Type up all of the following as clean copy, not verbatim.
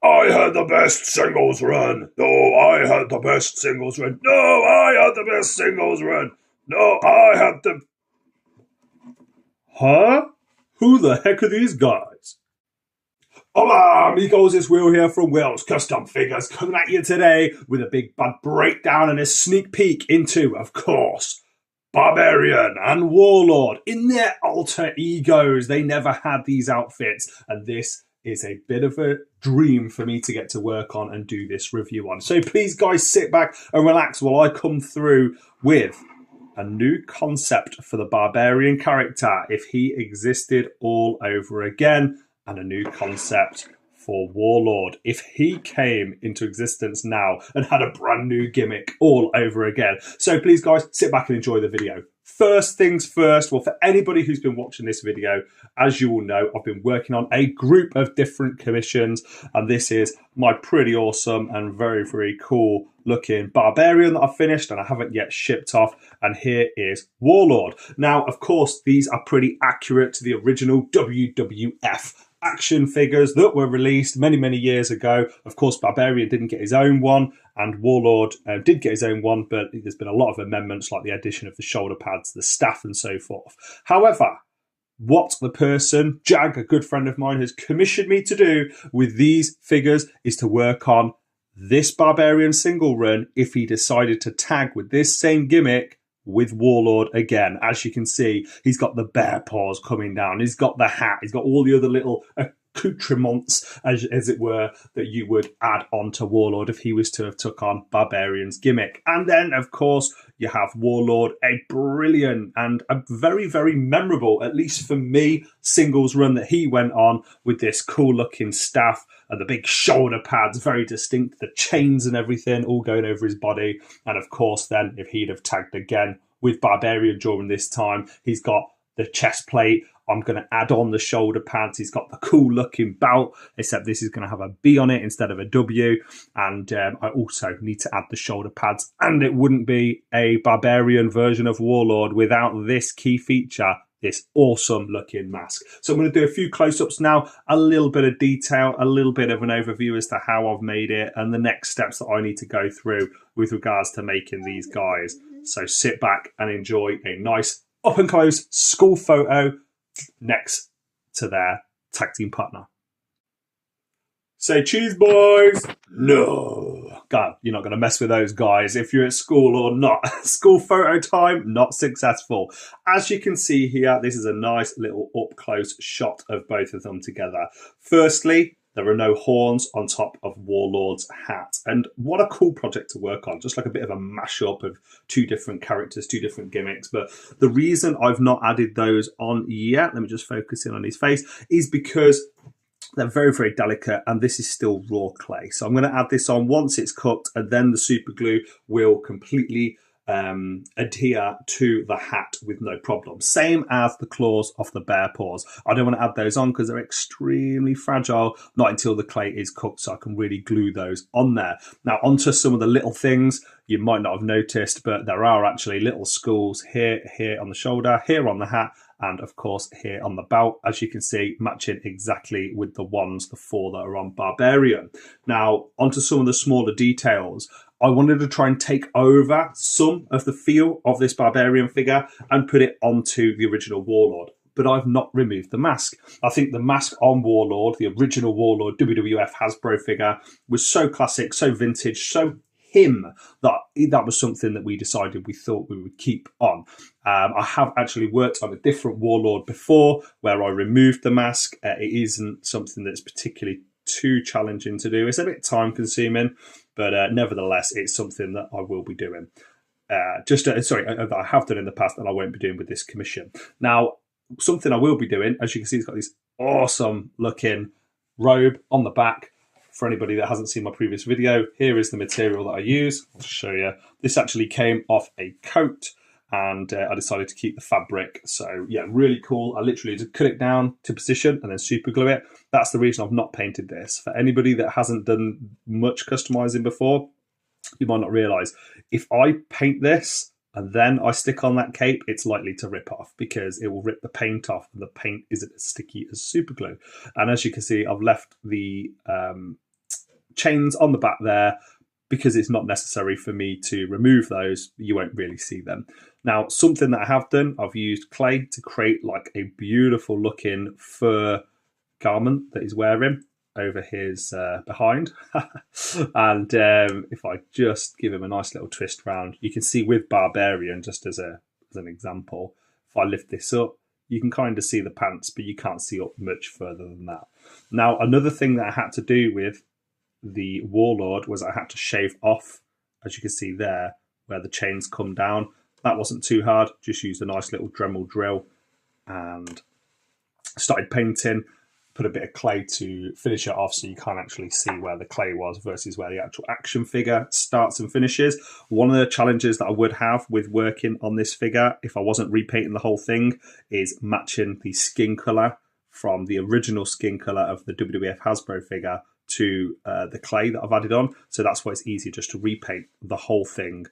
I had the best singles run. No, I had the best singles run. No, I had the best singles run. No, I had the... Huh? Who the heck are these guys? Hola, amigos, it's Will here from Will's Custom Figures, coming at you today with a big bad breakdown and a sneak peek into, of course, Barbarian and Warlord in their alter egos. They never had these outfits, and this is a bit of a dream for me to get to work on and do this review on. So please, guys, sit back and relax while I come through with a new concept for the Barbarian character if he existed all over again, and a new concept for Warlord if he came into existence now and had a brand new gimmick all over again. So please, guys, sit back and enjoy the video. First things first, well, for anybody who's been watching this video, as you all know, I've been working on a group of different commissions, and this is my pretty awesome and very, very cool looking Barbarian that I've finished and I haven't yet shipped off, and here is Warlord. Now, of course, these are pretty accurate to the original WWF action figures that were released many, many years ago. Of course, Barbarian didn't get his own one, and Warlord did get his own one, but there's been a lot of amendments, like the addition of the shoulder pads, the staff, and so forth. However, what the person, Jag, a good friend of mine, has commissioned me to do with these figures is to work on this Barbarian single run if he decided to tag with this same gimmick with Warlord again. As you can see, he's got the bear paws coming down, he's got the hat, he's got all the other little accoutrements, as it were, that you would add on to Warlord if he was to have took on Barbarian's gimmick. And then, of course, you have Warlord, a brilliant and a very, very memorable, at least for me, singles run that he went on with this cool looking staff and the big shoulder pads, very distinct, the chains and everything all going over his body. And of course, then if he'd have tagged again with Barbarian during this time, he's got the chest plate. I'm going to add on the shoulder pads. He's got the cool looking belt, except this is going to have a B on it instead of a W. And I also need to add the shoulder pads. And it wouldn't be a Barbarian version of Warlord without this key feature, this awesome looking mask. So I'm going to do a few close-ups now, a little bit of detail, a little bit of an overview as to how I've made it and the next steps that I need to go through with regards to making these guys. So sit back and enjoy a nice up and close school photo next to their tag team partner. Say cheese, boys. No. God, you're not going to mess with those guys if you're at school or not. School photo time, not successful. As you can see here, this is a nice little up-close shot of both of them together. Firstly, there are no horns on top of Warlord's hat. And what a cool project to work on. Just like a bit of a mashup of two different characters, two different gimmicks. But the reason I've not added those on yet, let me just focus in on his face, is because they're very, very delicate, and this is still raw clay. So I'm going to add this on once it's cooked, and then the super glue will completely adhere to the hat with no problem. Same as the claws of the bear paws. I don't want to add those on because they're extremely fragile, not until the clay is cooked, so I can really glue those on there. Now onto some of the little things you might not have noticed, but there are actually little schools here on the shoulder, here on the hat, and of course here on the belt, as you can see, matching exactly with the ones, the four that are on Barbarian. Now onto some of the smaller details. I wanted to try and take over some of the feel of this Barbarian figure and put it onto the original Warlord, but I've not removed the mask. I think the mask on Warlord, the original Warlord WWF Hasbro figure, was so classic, so vintage, so him, that was something that we decided we thought we would keep on. I have actually worked on a different Warlord before where I removed the mask. It isn't something that's particularly too challenging to do. It's a bit time consuming, but nevertheless, it's something that I will be doing. That I have done in the past and I won't be doing with this commission. Now, something I will be doing, as you can see, it's got this awesome looking robe on the back. For anybody that hasn't seen my previous video, here is the material that I use. I'll show you. This actually came off a coat, and I decided to keep the fabric. So yeah, really cool. I literally just cut it down to position and then super glue it. That's the reason I've not painted this. For anybody that hasn't done much customizing before, you might not realize if I paint this and then I stick on that cape, it's likely to rip off because it will rip the paint off, and the paint isn't as sticky as super glue. And as you can see, I've left the chains on the back there, because it's not necessary for me to remove those, you won't really see them. Now, something that I have done, I've used clay to create like a beautiful looking fur garment that he's wearing over his behind. And if I just give him a nice little twist round, you can see with Barbarian, just as an example, if I lift this up, you can kind of see the pants, but you can't see up much further than that. Now, another thing that I had to do with the Warlord was I had to shave off, as you can see there, where the chains come down. That wasn't too hard, just used a nice little Dremel drill and started painting, put a bit of clay to finish it off so you can't actually see where the clay was versus where the actual action figure starts and finishes. One of the challenges that I would have with working on this figure, if I wasn't repainting the whole thing, is matching the skin colour from the original skin colour of the WWF Hasbro figure to the clay that I've added on. So that's why it's easy just to repaint the whole thing.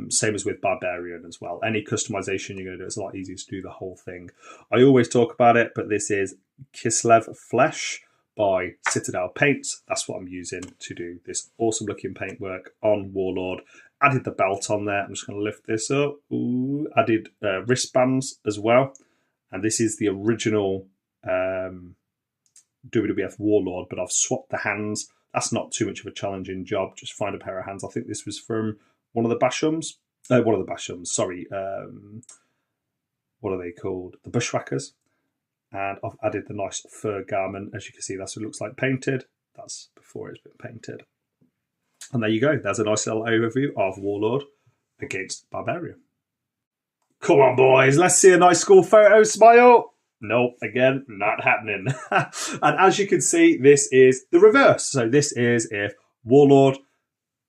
Same as with Barbarian as well. Any customization you're going to do, it's a lot easier to do the whole thing. I always talk about it, but this is Kislev Flesh by Citadel Paints. That's what I'm using to do this awesome looking paintwork on Warlord. Added the belt on there. I'm just going to lift this up. Ooh, added wristbands as well. And this is the original WWF Warlord, but I've swapped the hands. That's not too much of a challenging job. Just find a pair of hands. I think this was from one of the Bashams. Sorry. What are they called? The Bushwhackers. And I've added the nice fur garment. As you can see, that's what it looks like painted. That's before it's been painted. And there you go. There's a nice little overview of Warlord against Barbarian. Come on, boys. Let's see a nice school photo. Smile. Nope, again, not happening. And as you can see, this is the reverse. So this is if Warlord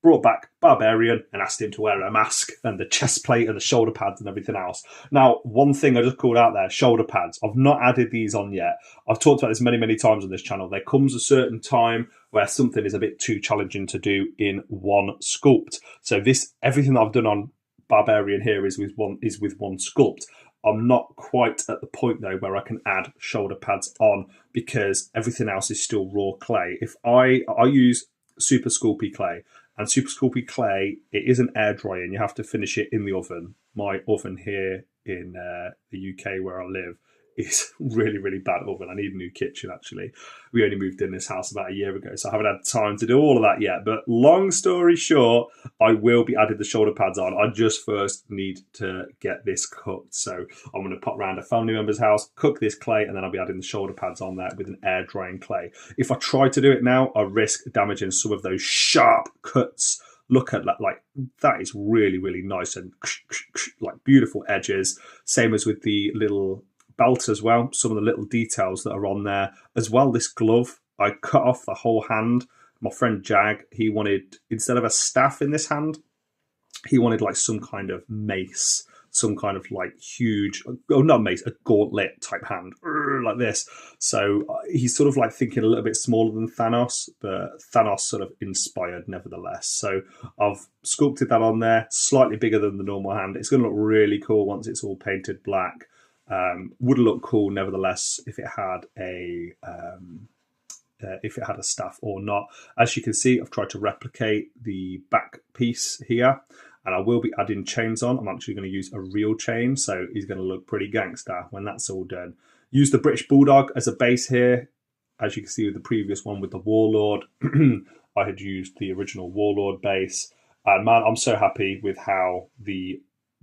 brought back Barbarian and asked him to wear a mask and the chest plate and the shoulder pads and everything else. Now, one thing I just called out there, shoulder pads. I've not added these on yet. I've talked about this many, many times on this channel. There comes a certain time where something is a bit too challenging to do in one sculpt. So everything that I've done on Barbarian here is with one sculpt. I'm not quite at the point though where I can add shoulder pads on because everything else is still raw clay. If I use Super Sculpey clay, and Super Sculpey clay, it isn't air drying. You have to finish it in the oven. My oven here in the UK where I live is really, really bad oven. I need a new kitchen, actually. We only moved in this house about a year ago, so I haven't had time to do all of that yet. But long story short, I will be adding the shoulder pads on. I just first need to get this cooked. So I'm going to pop around a family member's house, cook this clay, and then I'll be adding the shoulder pads on there with an air drying clay. If I try to do it now, I risk damaging some of those sharp cuts. Look at that, like that is really, really nice and like beautiful edges. Same as with the little belt as well, some of the little details that are on there as well. This glove, I cut off the whole hand. My friend Jag, he wanted, instead of a staff in this hand, he wanted like some kind of mace, some kind of like huge, oh not mace, a gauntlet type hand, like this. So he's sort of like thinking a little bit smaller than Thanos, but Thanos sort of inspired nevertheless. So I've sculpted that on there, slightly bigger than the normal hand. It's going to look really cool once it's all painted black. Would look cool nevertheless if it had a staff or not. As you can see, I've tried to replicate the back piece here, and I will be adding chains on. I'm actually going to use a real chain, so he's going to look pretty gangster when that's all done. Use the British Bulldog as a base here. As you can see with the previous one with the Warlord, I had used the original Warlord base. And man, I'm so happy with how the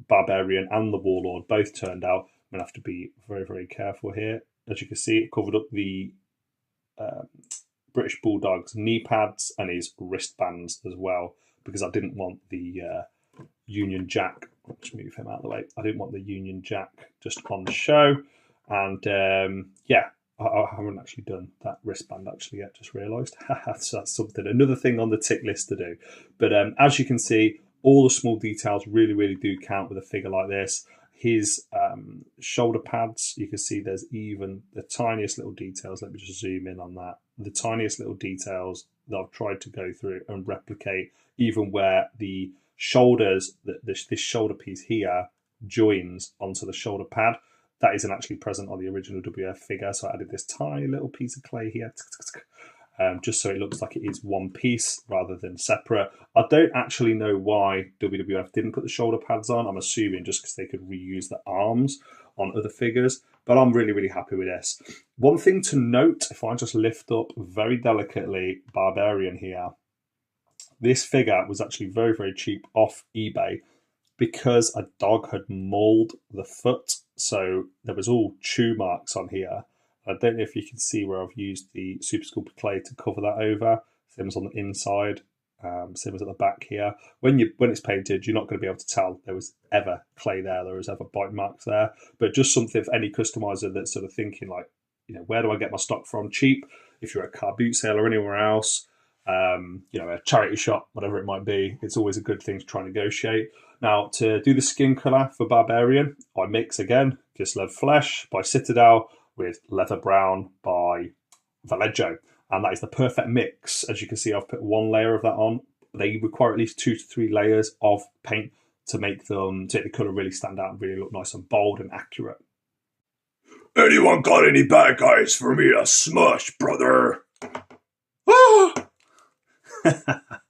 Barbarian and the Warlord both turned out. I'm going to have to be very, very careful here. As you can see, it covered up the British Bulldog's knee pads and his wristbands as well, because I didn't want the Union Jack. Let's move him out of the way. I didn't want the Union Jack just on the show. And yeah, I haven't actually done that wristband actually yet, just realised. So that's something, another thing on the tick list to do. But as you can see, all the small details really, really do count with a figure like this. His shoulder pads, you can see there's even the tiniest little details. Let me just zoom in on that. The tiniest little details that I've tried to go through and replicate, even where the shoulders, this shoulder piece here joins onto the shoulder pad. That isn't actually present on the original WWF figure, so I added this tiny little piece of clay here. just so it looks like it is one piece rather than separate. I don't actually know why WWF didn't put the shoulder pads on. I'm assuming just because they could reuse the arms on other figures, but I'm really, really happy with this. One thing to note, if I just lift up very delicately Barbarian here, this figure was actually very, very cheap off eBay because a dog had mauled the foot. So there was all chew marks on here. I don't know if you can see where I've used the Super Sculpted clay to cover that over. Same as on the inside, same as at the back here. When it's painted, you're not going to be able to tell there was ever clay there, there was ever bite marks there. But just something for any customizer that's sort of thinking like, you know, where do I get my stock from cheap? If you're at a car boot sale or anywhere else, you know, a charity shop, whatever it might be, it's always a good thing to try and negotiate. Now, to do the skin colour for Barbarian, I mix again Kislev Flesh by Citadel with Leather Brown by Vallejo. And that is the perfect mix. As you can see, I've put one layer of that on. They require at least 2 to 3 layers of paint to make the colour really stand out and really look nice and bold and accurate. Anyone got any bad guys for me to smush, brother?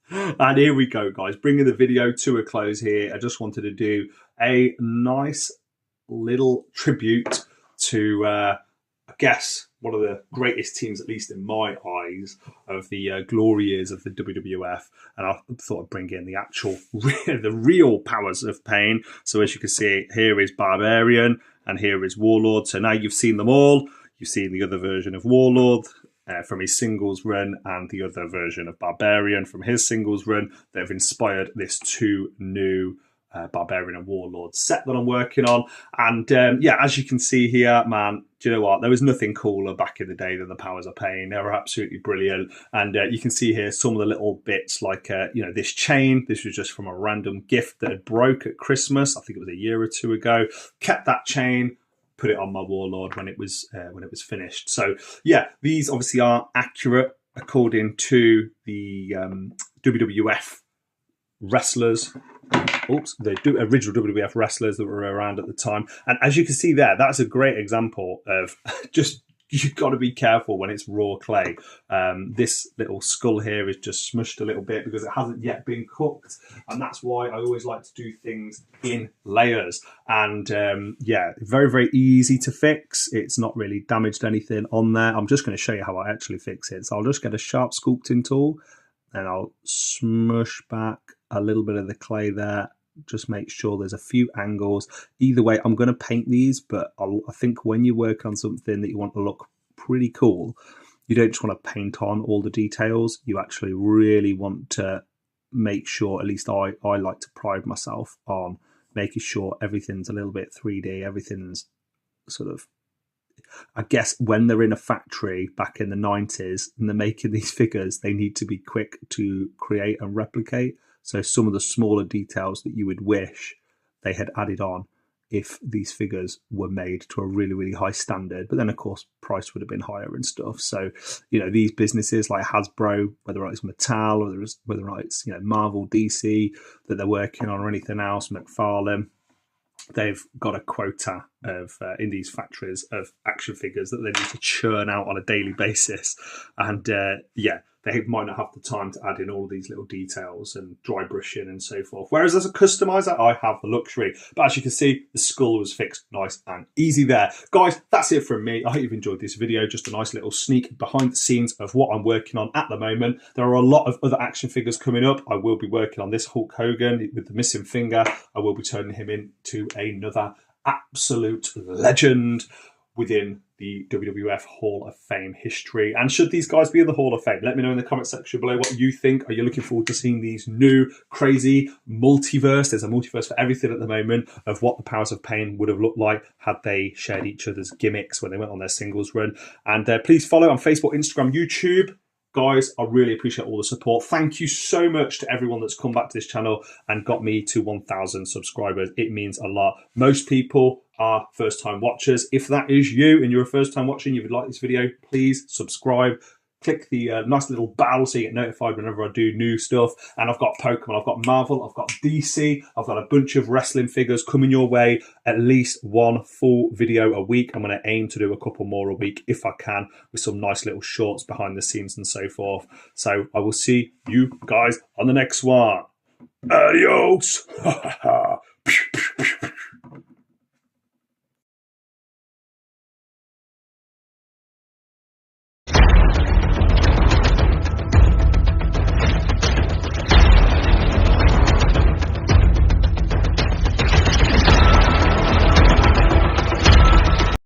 And here we go, guys, bringing the video to a close here. I just wanted to do a nice little tribute to, I guess, one of the greatest teams, at least in my eyes, of the glory years of the WWF. And I thought I'd bring in the actual, the real powers of pain. So as you can see, here is Barbarian and here is Warlord. So now you've seen them all. You've seen the other version of Warlord from his singles run and the other version of Barbarian from his singles run. They've inspired this 2 new Barbarian and Warlord set that I'm working on. And yeah, as you can see here, man, do you know what? There was nothing cooler back in the day than the Powers of Pain. They were absolutely brilliant. And you can see here some of the little bits like, you know, this chain. This was just from a random gift that had broke at Christmas. I think it was a year or 2 ago. Kept that chain, put it on my Warlord when it was finished. So yeah, these obviously are accurate according to the WWF wrestlers. Oops, the original WWF wrestlers that were around at the time. And as you can see there, that's a great example of just, you've got to be careful when it's raw clay. This little skull here is just smushed a little bit because it hasn't yet been cooked. And that's why I always like to do things in layers. And yeah, very, very easy to fix. It's not really damaged anything on there. I'm just going to show you how I actually fix it. So I'll just get a sharp sculpting tool and I'll smush back a little bit of the clay there. Just make sure there's a few angles. Either way, I'm going to paint these, but I think when you work on something that you want to look pretty cool, you don't just want to paint on all the details. You actually really want to make sure, at least I like to pride myself on making sure everything's a little bit 3D, everything's sort of, I guess when they're in a factory back in the 90s and they're making these figures, they need to be quick to create and replicate. So some of the smaller details that you would wish they had added on if these figures were made to a really, really high standard. But then, of course, price would have been higher and stuff. So, you know, these businesses like Hasbro, whether it's Mattel or whether it's, you know, Marvel, DC that they're working on or anything else, McFarlane, they've got a quota of in these factories of action figures that they need to churn out on a daily basis. And yeah, they might not have the time to add in all of these little details and dry brushing and so forth. Whereas as a customizer, I have the luxury. But as you can see, the skull was fixed nice and easy there. Guys, that's it from me. I hope you've enjoyed this video. Just a nice little sneak behind the scenes of what I'm working on at the moment. There are a lot of other action figures coming up. I will be working on this Hulk Hogan with the missing finger. I will be turning him into another absolute legend within the WWF Hall of Fame history. And should these guys be in the Hall of Fame? Let me know in the comment section below what you think. Are you looking forward to seeing these new crazy multiverse? There's a multiverse for everything at the moment of what the Powers of Pain would have looked like had they shared each other's gimmicks when they went on their singles run. And please follow on Facebook, Instagram, YouTube. Guys, I really appreciate all the support. Thank you so much to everyone that's come back to this channel and got me to 1,000 subscribers. It means a lot. Most people are first-time watchers. If that is you and you're a first-time watcher and you would like this video, please subscribe. click the nice little bell so you get notified whenever I do new stuff. And I've got Pokemon, I've got Marvel, I've got DC, I've got a bunch of wrestling figures coming your way. At least one full video a week. I'm going to aim to do a couple more a week if I can, with some nice little shorts behind the scenes and so forth. So I will see you guys on the next one. Adios.